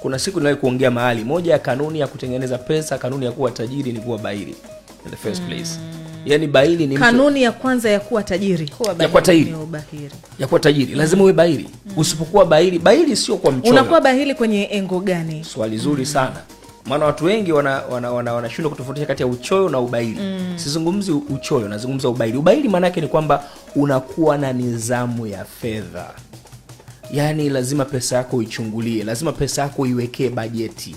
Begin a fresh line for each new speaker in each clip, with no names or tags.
kuna siku niliwahi kuongea mahali moja ya kanuni ya kutengeneza pesa, kanuni ya kuwa tajiri ni kuwa bahili in the first place. Yani bahili ni
kanuni ya kwanza ya kuwa tajiri.
Ya kuwa tajiri. Ya kuwa tajiri lazima uwe bahili. Usipokuwa bahili sio kwa mchoyo.
Unakuwa bahili kwenye engo gani?
Swali zuri sana. Maana watu wengi wanashindwa kutofautisha kati ya uchoyo na ubahili. Sizungumzi uchoyo, nazungumza ubahili. Ubahili maana yake ni kwamba unakuwa na nidhamu ya fedha. Yani lazima pesa yako uichungulie, lazima pesa yako iwekee bajeti.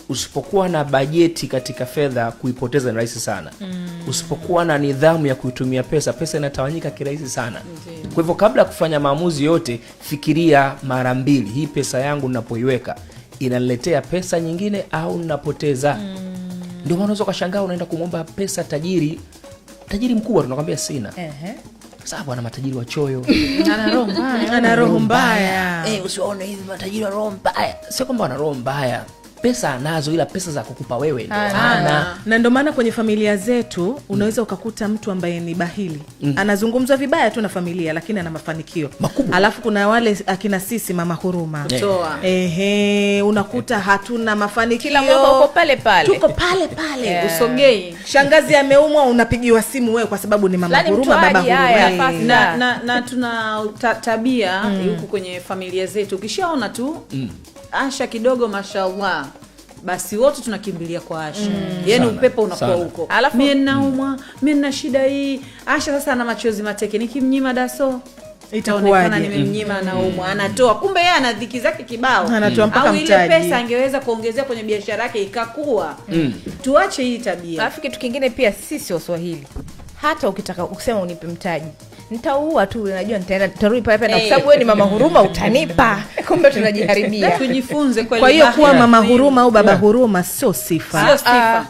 Usipokuwa na bajeti katika fedha, kuipoteza ni rahisi sana. Usipokuwa na nidhamu ya kuitumia pesa inatawanyika kirahisi sana. Kwa hivyo kabla ya kufanya maamuzi yote, fikiria mara mbili, hii pesa yangu ninapoiweka inaniletea pesa nyingine au ninapoteza? Ndio maana unaweza kushangaa unaenda kumwomba pesa tajiri mkubwa, tunakwambia sina. Sababu ana matajiri wachoyo.
Ana roho mbaya.
Usione hivi matajiri wa roho mbaya. Sio kwamba ana roho mbaya. Pesa anazo, ila pesa za kukupa wewe ndio hana.
Na ndio maana kwenye familia zetu unaweza ukakuta mtu ambaye ni bahili. Anazungumzwa vibaya tu na familia lakini ana mafanikio makubwa. Alafu kuna wale akina sisi mama huruma. Unakuta hatuna mafanikio.
Kila mwaka uko pale pale.
Tuko pale pale.
Usogei.
Shangazi ameumwa unapigiwa simu wewe kwa sababu ni mama huruma, baba huruma.
Na tuna tabia huko kwenye familia zetu. Ukishaona tu Asha kidogo mashallah, basi wote tunakimbilia kwa Asha. Yaani upepo unakuwa huko. Mimi naumwa, mimi nina shida hii. Asha sasa ana machozi mateke, nikimnyima daso itaonekana nimemnyima na umwa. Anatoa, kumbe yeye ana dhiki zake kibao.
Anatoa mpaka mtaji.
Au ile pesa angeweza kuongezea kwenye biashara yake ikakua. Tuache hii tabia.
Alafu kitu kingine pia, sisi Waswahili, hata ukitaka ukisema unipe mtaji, nitaua tu, unajua nitarudi pale pale, kwa sababu wewe ni mama huruma utanipa. Kumbe tunajiharibia.
Tujifunze kweli.
Kwa hiyo kuwa mama huruma au baba huruma sio sifa.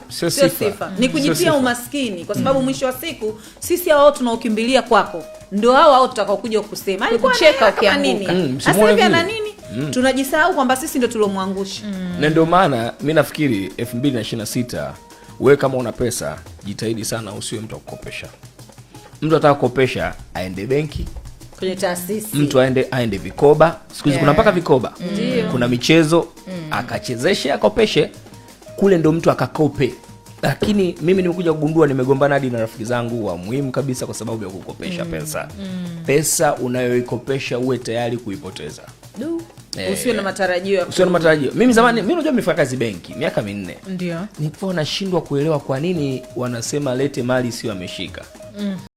Sio sifa. Ni kujitia umaskini, kwa sababu mwisho wa siku sisi hao tunaokimbilia kwako ndio hao tutakao kuja kukusema
kucheka ukianguka.
Sasa hivi ana nini? Tunajisahau kwamba sisi ndio tulomwangusha.
Na ndio maana mimi nafikiri 2026 wewe kama una pesa, jitahidi sana usiwe mtu akukopesha. Mtu ataka kukopesha aende benki,
kwenye taasisi.
Mtu aende vikoba. Siku hizi kuna mpaka vikoba. Kuna michezo, akachezeshe, akopeshe. Kule ndo mtu akakope. Lakini mimi nimekuja kugundua, nimegombana hadi na rafiki zangu wa muhimu kabisa kwa sababu ya kukopesha pesa. Pesa unayoikopesha uwe tayari kuipoteza.
Usiwe na matarajio.
Mimi zamani, mimi unajua nimefanya kazi benki miaka 4.
Ndio.
Nilikuwa nashindwa kuelewa kwa nini wanasema lete mali sio ameshika.